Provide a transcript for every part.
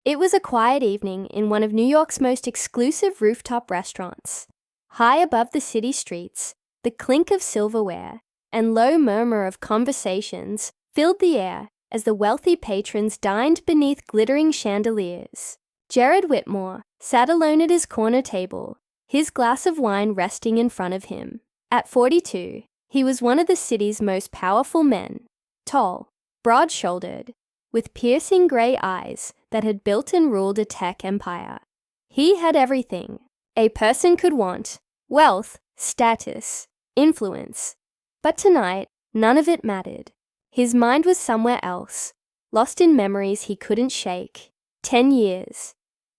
It was a quiet evening in one of New York's most exclusive rooftop restaurants. High above the city streets, the clink of silverware and low murmur of conversations filled the air as the wealthy patrons dined beneath glittering chandeliers. Jared Whitmore sat alone at his corner table, his glass of wine resting in front of him. At 42, he was one of the city's most powerful men, tall, broad-shouldered, with piercing gray eyes that had built and ruled a tech empire. He had everything a person could want: wealth, status, influence. But tonight, none of it mattered. His mind was somewhere else, lost in memories he couldn't shake. 10 years.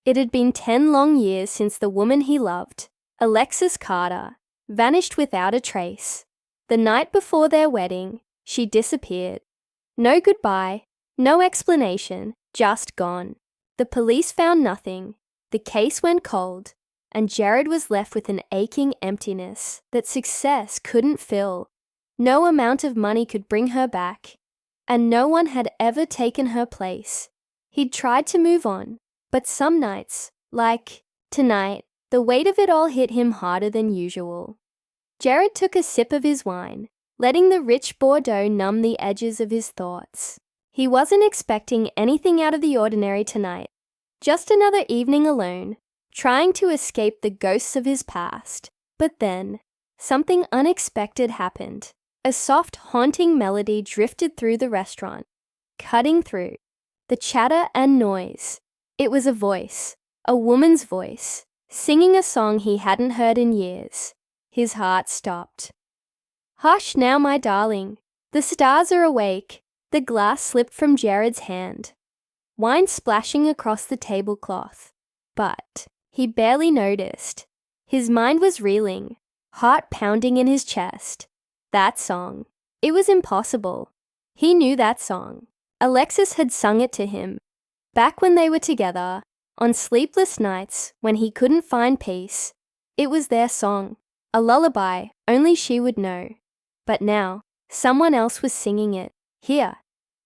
It had been 10 long years since the woman he loved, Alexis Carter, vanished without a trace. The night before their wedding, she disappeared. No goodbye, no explanation, just gone. The police found nothing, the case went cold, and Jared was left with an aching emptiness that success couldn't fill. No amount of money could bring her back, and no one had ever taken her place. He'd tried to move on, but some nights, like tonight, the weight of it all hit him harder than usual. Jared took a sip of his wine, letting the rich Bordeaux numb the edges of his thoughts. He wasn't expecting anything out of the ordinary tonight, just another evening alone, trying to escape the ghosts of his past. But then, something unexpected happened. A soft, haunting melody drifted through the restaurant, cutting through the chatter and noise. It was a voice, a woman's voice, singing a song he hadn't heard in years. His heart stopped. "Hush now, my darling. The stars are awake." The glass slipped from Jared's hand, wine splashing across the tablecloth. But he barely noticed. His mind was reeling, heart pounding in his chest. That song. It was impossible. He knew that song. Alexis had sung it to him. Back when they were together, on sleepless nights when he couldn't find peace. It was their song. A lullaby only she would know. But now, someone else was singing it. Here,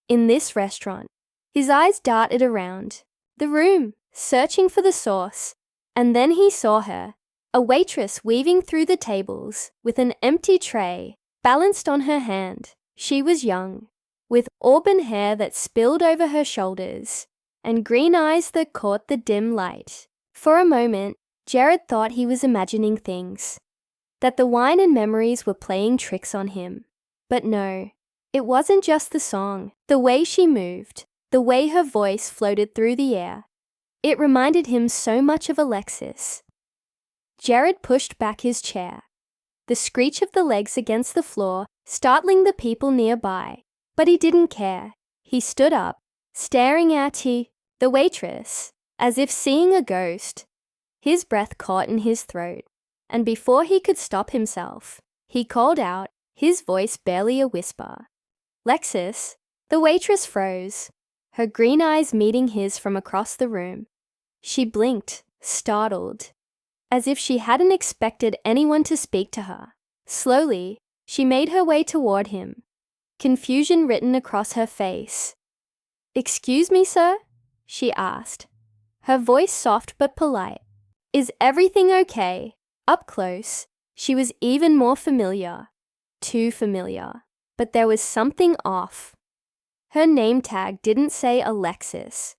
in this restaurant. His eyes darted around the room, searching for the source, and then he saw her, a waitress weaving through the tables with an empty tray balanced on her hand. She was young, with auburn hair that spilled over her shoulders and green eyes that caught the dim light. For a moment, Jared thought he was imagining things, that the wine and memories were playing tricks on him. But no. It wasn't just the song, the way she moved, the way her voice floated through the air. It reminded him so much of Alexis. Jared pushed back his chair, the screech of the legs against the floor startling the people nearby. But he didn't care. He stood up, staring at the waitress, as if seeing a ghost. His breath caught in his throat, and before he could stop himself, he called out, his voice barely a whisper. "Lexis." The waitress froze, her green eyes meeting his from across the room. She blinked, startled, as if she hadn't expected anyone to speak to her. Slowly, she made her way toward him, confusion written across her face. "Excuse me, sir?" she asked, her voice soft but polite. "Is everything okay?" Up close, she was even more familiar. Too familiar. But there was something off. Her name tag didn't say Alexis.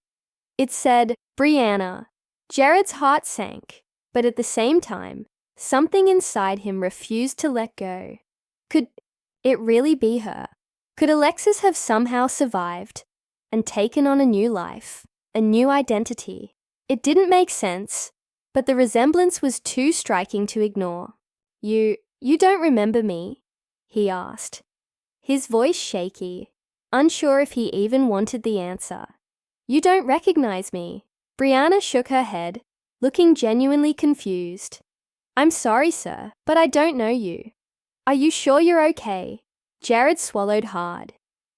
It said Brianna. Jared's heart sank, but at the same time, something inside him refused to let go. Could it really be her? Could Alexis have somehow survived and taken on a new life, a new identity? It didn't make sense, but the resemblance was too striking to ignore. You don't remember me?" he asked, his voice shaky, unsure if he even wanted the answer. "You don't recognize me?" Brianna shook her head, looking genuinely confused. "I'm sorry, sir, but I don't know you. Are you sure you're okay?" Jared swallowed hard,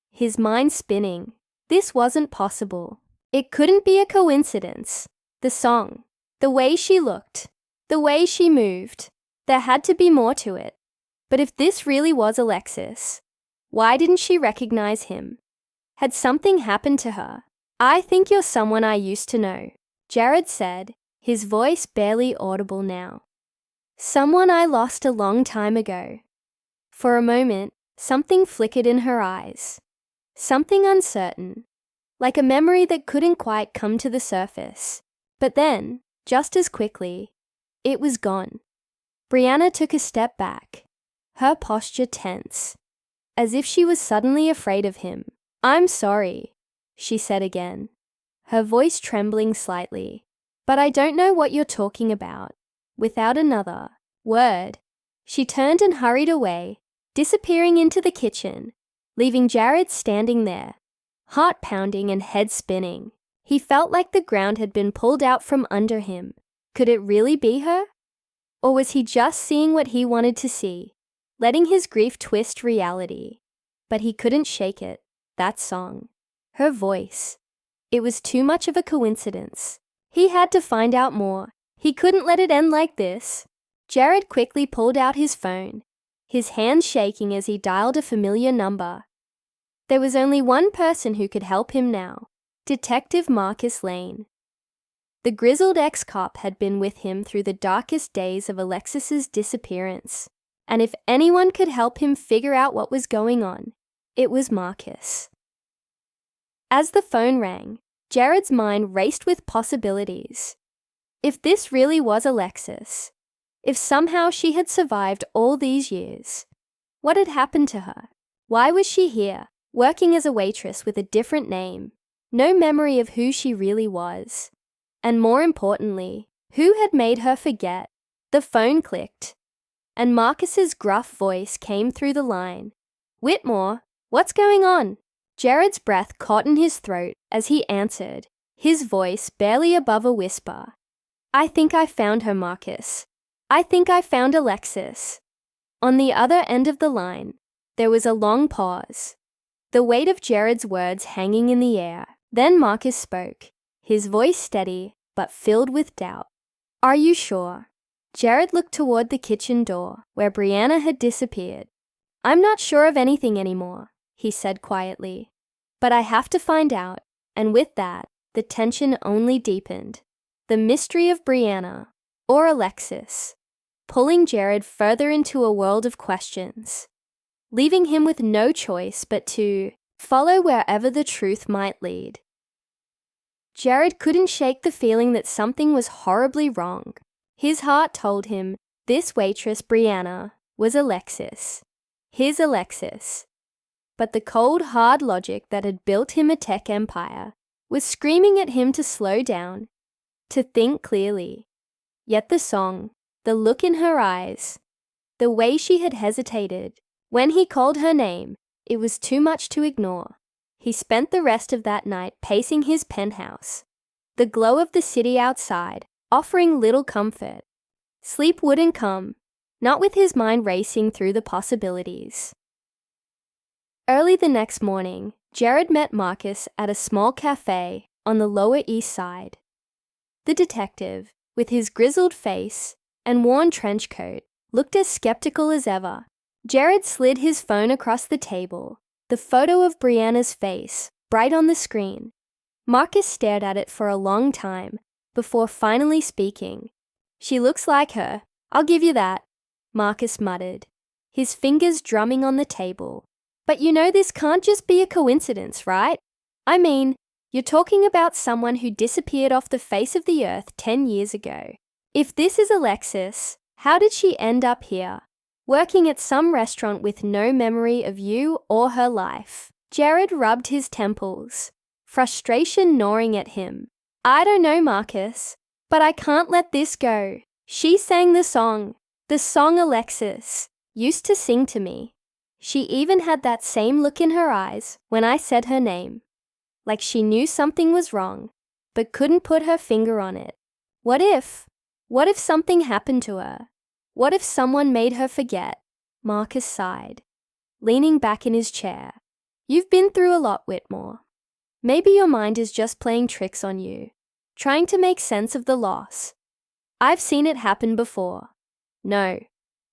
his mind spinning. This wasn't possible. It couldn't be a coincidence. The song, the way she looked, the way she moved. There had to be more to it. But if this really was Alexis, why didn't she recognize him? Had something happened to her? I think you're someone I used to know, Jared said, his voice barely audible now. Someone I lost a long time ago. For a moment, something flickered in her eyes. Something uncertain, like a memory that couldn't quite come to the surface. But then, just as quickly, it was gone. Brianna took a step back, her posture tense, as if she was suddenly afraid of him. I'm sorry, she said again, her voice trembling slightly. But I don't know what you're talking about. Without another word, she turned and hurried away, disappearing into the kitchen, leaving Jared standing there, heart pounding and head spinning. He felt like the ground had been pulled out from under him. Could it really be her? Or was he just seeing what he wanted to see, letting his grief twist reality? But he couldn't shake it. That song. Her voice. It was too much of a coincidence. He had to find out more. He couldn't let it end like this. Jared quickly pulled out his phone, his hands shaking as he dialed a familiar number. There was only one person who could help him now, Detective Marcus Lane. The grizzled ex-cop had been with him through the darkest days of Alexis's disappearance, and if anyone could help him figure out what was going on, it was Marcus. As the phone rang, Jared's mind raced with possibilities. If this really was Alexis, if somehow she had survived all these years, what had happened to her? Why was she here, working as a waitress with a different name? No memory of who she really was. And more importantly, who had made her forget? The phone clicked, and Marcus's gruff voice came through the line. Whitmore, what's going on? Jared's breath caught in his throat as he answered, his voice barely above a whisper. I think I found her, Marcus. I think I found Alexis. On the other end of the line, there was a long pause, the weight of Jared's words hanging in the air. Then Marcus spoke, his voice steady but filled with doubt. Are you sure? Jared looked toward the kitchen door, where Brianna had disappeared. I'm not sure of anything anymore, he said quietly. But I have to find out, and with that, the tension only deepened. The mystery of Brianna, or Alexis, pulling Jared further into a world of questions, leaving him with no choice but to follow wherever the truth might lead. Jared couldn't shake the feeling that something was horribly wrong. His heart told him this waitress, Brianna, was Alexis. His Alexis. But the cold, hard logic that had built him a tech empire was screaming at him to slow down, to think clearly. Yet the song, the look in her eyes, the way she had hesitated, when he called her name, it was too much to ignore. He spent the rest of that night pacing his penthouse, the glow of the city outside, offering little comfort. Sleep wouldn't come, not with his mind racing through the possibilities. Early the next morning, Jared met Marcus at a small cafe on the Lower East Side. The detective, with his grizzled face and worn trench coat, looked as skeptical as ever. Jared slid his phone across the table, the photo of Brianna's face bright on the screen. Marcus stared at it for a long time before finally speaking. She looks like her, I'll give you that, Marcus muttered, his fingers drumming on the table. But you know this can't just be a coincidence, right? I mean, you're talking about someone who disappeared off the face of the earth 10 years ago. If this is Alexis, how did she end up here, working at some restaurant with no memory of you or her life? Jared rubbed his temples, frustration gnawing at him. I don't know, Marcus, but I can't let this go. She sang the song Alexis used to sing to me. She even had that same look in her eyes when I said her name, like she knew something was wrong, but couldn't put her finger on it. What if something happened to her? What if someone made her forget? Marcus sighed, leaning back in his chair. You've been through a lot, Whitmore. Maybe your mind is just playing tricks on you, trying to make sense of the loss. I've seen it happen before. No,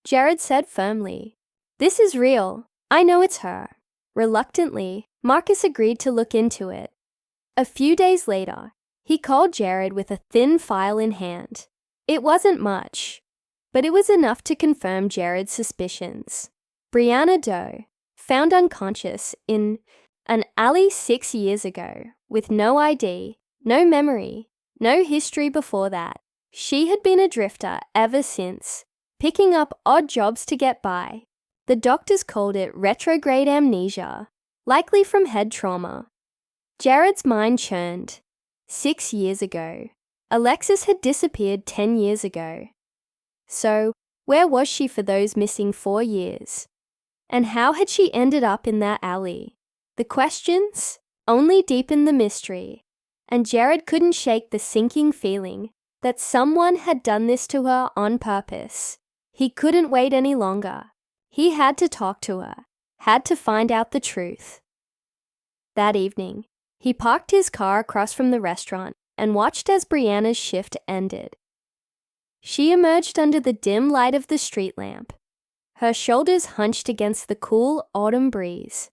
Jared said firmly. This is real. I know it's her. Reluctantly, Marcus agreed to look into it. A few days later, he called Jared with a thin file in hand. It wasn't much, but it was enough to confirm Jared's suspicions. Brianna Doe, found unconscious in an alley 6 years ago, with no ID, no memory, no history before that. She had been a drifter ever since, picking up odd jobs to get by. The doctors called it retrograde amnesia, likely from head trauma. Jared's mind churned. 6 years ago. Alexis had disappeared 10 years ago. So, where was she for those missing 4 years? And how had she ended up in that alley? The questions only deepened the mystery, and Jared couldn't shake the sinking feeling that someone had done this to her on purpose. He couldn't wait any longer. He had to talk to her, had to find out the truth. That evening, he parked his car across from the restaurant and watched as Brianna's shift ended. She emerged under the dim light of the street lamp, her shoulders hunched against the cool autumn breeze.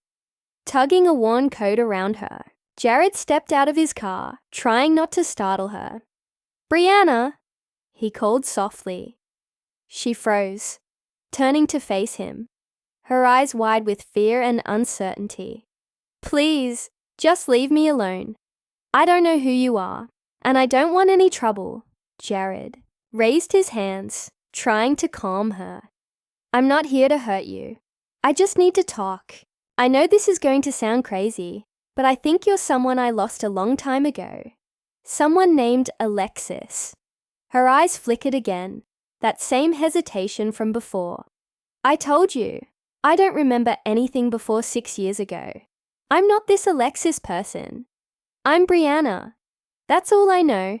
Tugging a worn coat around her, Jared stepped out of his car, trying not to startle her. "Brianna!" he called softly. She froze, turning to face him, her eyes wide with fear and uncertainty. "Please, just leave me alone. I don't know who you are, and I don't want any trouble." Jared raised his hands, trying to calm her. "I'm not here to hurt you. I just need to talk. I know this is going to sound crazy, but I think you're someone I lost a long time ago. Someone named Alexis." Her eyes flickered again, that same hesitation from before. "I told you, I don't remember anything before 6 years ago. I'm not this Alexis person. I'm Brianna. That's all I know.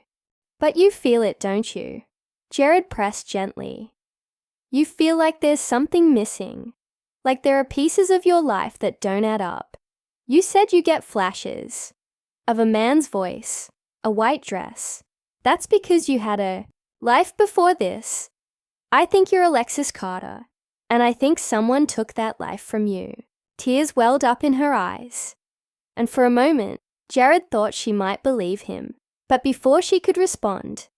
But you feel it, don't you?" Jared pressed gently. "You feel like there's something missing, like there are pieces of your life that don't add up. You said you get flashes of a man's voice, a white dress. That's because you had a life before this. I think you're Alexis Carter, and I think someone took that life from you." Tears welled up in her eyes, and for a moment, Jared thought she might believe him. But before she could respond,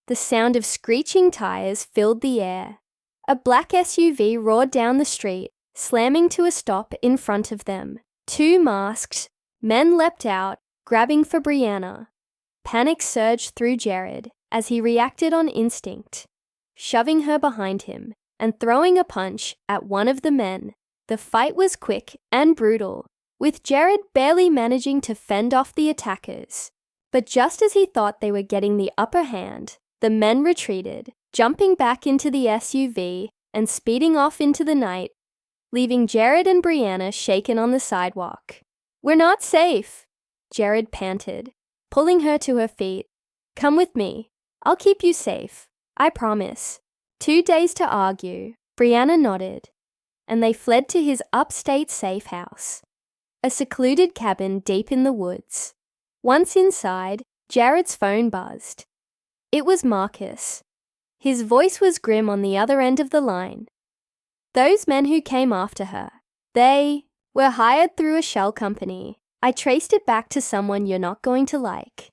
the sound of screeching tires filled the air. A black SUV roared down the street, slamming to a stop in front of them. 2 masked men leapt out, grabbing for Brianna. Panic surged through Jared as he reacted on instinct, shoving her behind him and throwing a punch at one of the men. The fight was quick and brutal, with Jared barely managing to fend off the attackers. But just as he thought they were getting the upper hand, the men retreated, jumping back into the SUV and speeding off into the night, leaving Jared and Brianna shaken on the sidewalk. "We're not safe," Jared panted, pulling her to her feet. "Come with me. I'll keep you safe. I promise." 2 days to argue, Brianna nodded, and they fled to his upstate safe house, a secluded cabin deep in the woods. Once inside, Jared's phone buzzed. It was Marcus. His voice was grim on the other end of the line. "Those men who came after her, they were hired through a shell company. I traced it back to someone you're not going to like."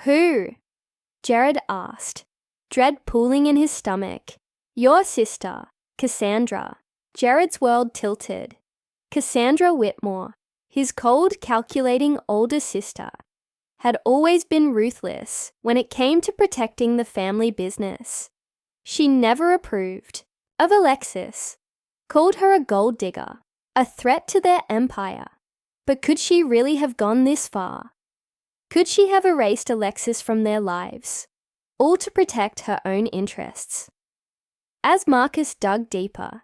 "Who?" Jared asked, dread pooling in his stomach. "Your sister, Cassandra." Jared's world tilted. Cassandra Whitmore, his cold, calculating older sister, had always been ruthless when it came to protecting the family business. She never approved of Alexis, called her a gold digger, a threat to their empire. But could she really have gone this far? Could she have erased Alexis from their lives, all to protect her own interests? As Marcus dug deeper,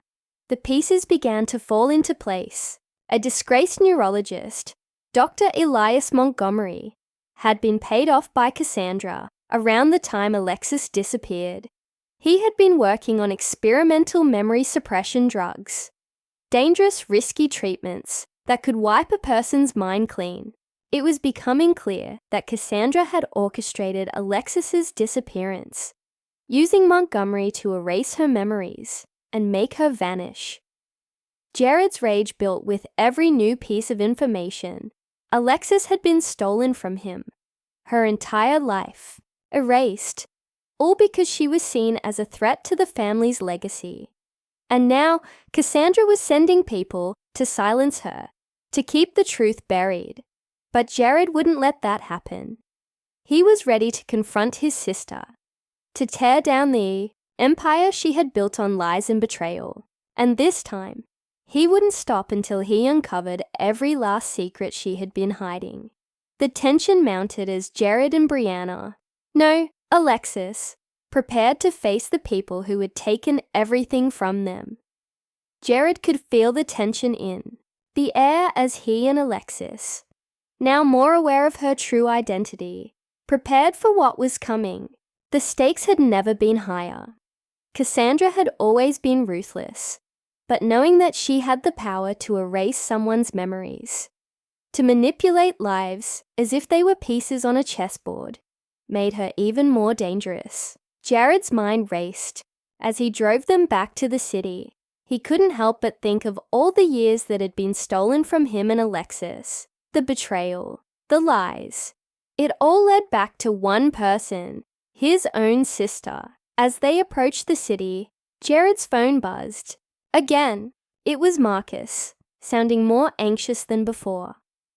the pieces began to fall into place. A disgraced neurologist, Dr. Elias Montgomery, had been paid off by Cassandra around the time Alexis disappeared. He had been working on experimental memory suppression drugs, dangerous, risky treatments that could wipe a person's mind clean. It was becoming clear that Cassandra had orchestrated Alexis's disappearance, using Montgomery to erase her memories and make her vanish. Jared's rage built with every new piece of information Alexis had been stolen from him. Her entire life, erased, all because she was seen as a threat to the family's legacy. And now Cassandra was sending people to silence her, to keep the truth buried. But Jared wouldn't let that happen. He was ready to confront his sister, to tear down the empire she had built on lies and betrayal. And this time, he wouldn't stop until he uncovered every last secret she had been hiding. The tension mounted as Jared and Alexis, prepared to face the people who had taken everything from them. Jared could feel the tension in the air as he and Alexis, now more aware of her true identity, prepared for what was coming. The stakes had never been higher. Cassandra had always been ruthless, but knowing that she had the power to erase someone's memories, to manipulate lives as if they were pieces on a chessboard, made her even more dangerous. Jared's mind raced as he drove them back to the city. He couldn't help but think of all the years that had been stolen from him and Alexis, the betrayal, the lies. It all led back to one person, his own sister. As they approached the city, Jared's phone buzzed. Again, it was Marcus, sounding more anxious than before.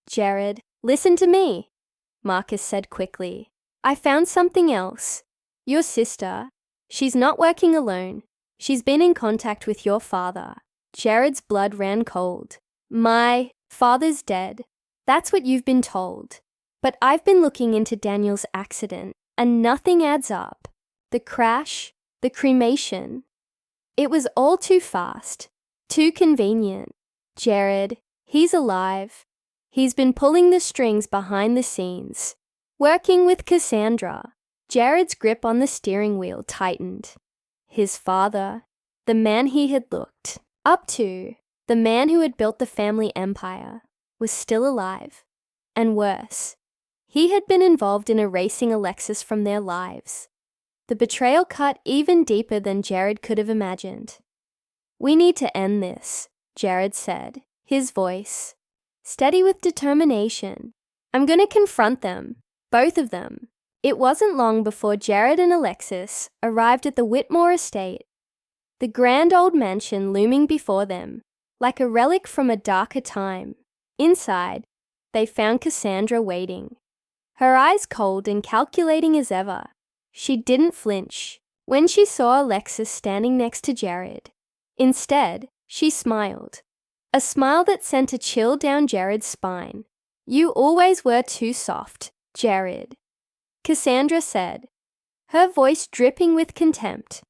"Jared, listen to me," Marcus said quickly. "I found something else. Your sister, she's not working alone. She's been in contact with your father." Jared's blood ran cold. "My father's dead. That's what you've been told. But I've been looking into Daniel's accident, and nothing adds up. The crash, the cremation. It was all too fast, too convenient. Jared, he's alive. He's been pulling the strings behind the scenes, working with Cassandra." Jared's grip on the steering wheel tightened. His father, the man he had looked up to, the man who had built the family empire, was still alive. And worse, he had been involved in erasing Alexis from their lives. The betrayal cut even deeper than Jared could have imagined. "We need to end this," Jared said, his voice steady with determination. "I'm going to confront them, both of them." It wasn't long before Jared and Alexis arrived at the Whitmore estate, the grand old mansion looming before them, like a relic from a darker time. Inside, they found Cassandra waiting, her eyes cold and calculating as ever. She didn't flinch when she saw Alexis standing next to Jared. Instead, she smiled, a smile that sent a chill down Jared's spine. "You always were too soft, Jared," Cassandra said, her voice dripping with contempt.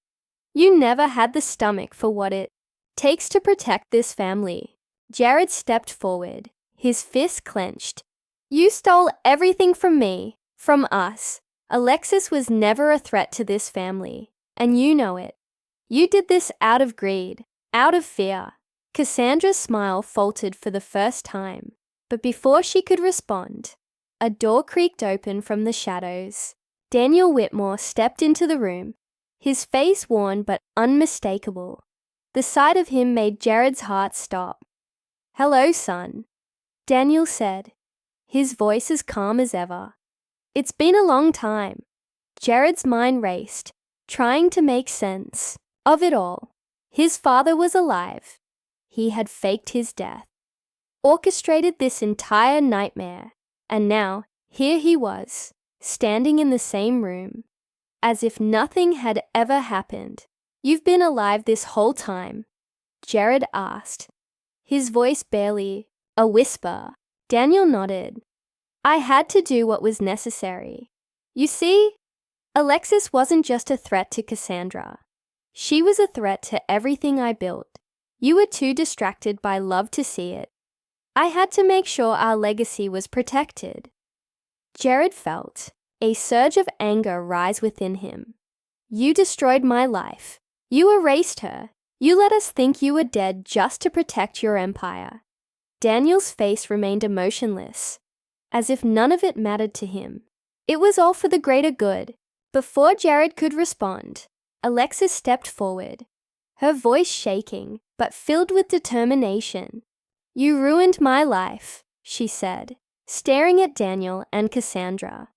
"You never had the stomach for what it takes to protect this family." Jared stepped forward, his fist clenched. "You stole everything from me, from us. Alexis was never a threat to this family, and you know it. You did this out of greed, out of fear." Cassandra's smile faltered for the first time, but before she could respond, a door creaked open from the shadows. Daniel Whitmore stepped into the room, his face worn but unmistakable. The sight of him made Jared's heart stop. "Hello, son," Daniel said, his voice as calm as ever. "It's been a long time." Jared's mind raced, trying to make sense of it all. His father was alive. He had faked his death, orchestrated this entire nightmare, and now here he was, standing in the same room, as if nothing had ever happened. "You've been alive this whole time?" Jared asked, his voice barely a whisper. Daniel nodded. "I had to do what was necessary. You see, Alexis wasn't just a threat to Cassandra. She was a threat to everything I built. You were too distracted by love to see it. I had to make sure our legacy was protected." Jared felt a surge of anger rise within him. "You destroyed my life. You erased her. You let us think you were dead just to protect your empire." Daniel's face remained emotionless, as if none of it mattered to him. It was all for the greater good. Before Jared could respond, Alexis stepped forward, her voice shaking but filled with determination. "You ruined my life," she said, staring at Daniel and Cassandra.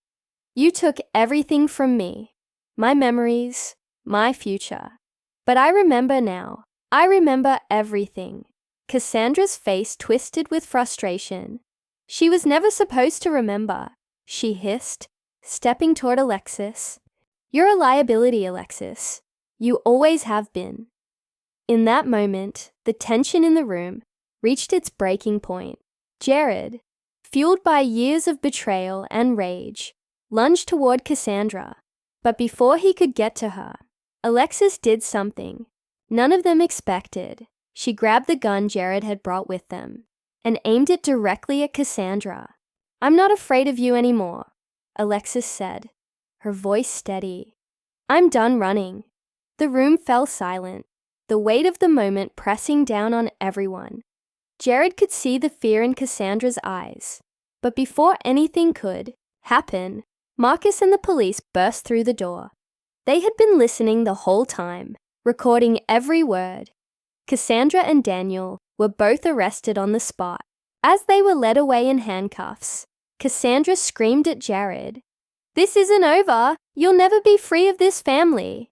"You took everything from me, my memories, my future. But I remember now. I remember everything." Cassandra's face twisted with frustration. "She was never supposed to remember," she hissed, stepping toward Alexis. "You're a liability, Alexis. You always have been." In that moment, the tension in the room reached its breaking point. Jared, fueled by years of betrayal and rage, lunged toward Cassandra. But before he could get to her, Alexis did something none of them expected. She grabbed the gun Jared had brought with them and aimed it directly at Cassandra. "I'm not afraid of you anymore," Alexis said, her voice steady. "I'm done running." The room fell silent, the weight of the moment pressing down on everyone. Jared could see the fear in Cassandra's eyes. But before anything could happen, Marcus and the police burst through the door. They had been listening the whole time, recording every word. Cassandra and Daniel were both arrested on the spot. As they were led away in handcuffs, Cassandra screamed at Jared, "This isn't over! You'll never be free of this family!"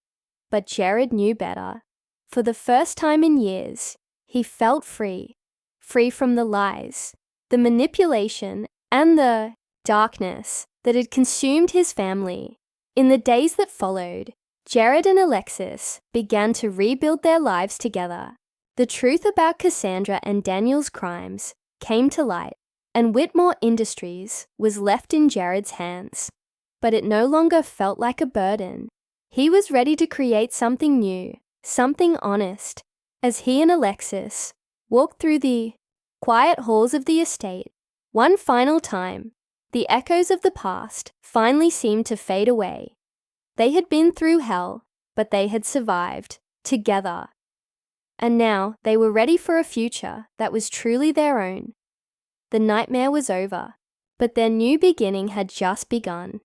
But Jared knew better. For the first time in years, he felt free. Free from the lies, the manipulation, and the darkness that had consumed his family. In the days that followed, Jared and Alexis began to rebuild their lives together. The truth about Cassandra and Daniel's crimes came to light, and Whitmore Industries was left in Jared's hands. But it no longer felt like a burden. He was ready to create something new, something honest. As he and Alexis walked through the quiet halls of the estate, one final time, the echoes of the past finally seemed to fade away. They had been through hell, but they had survived, together. And now they were ready for a future that was truly their own. The nightmare was over, but their new beginning had just begun.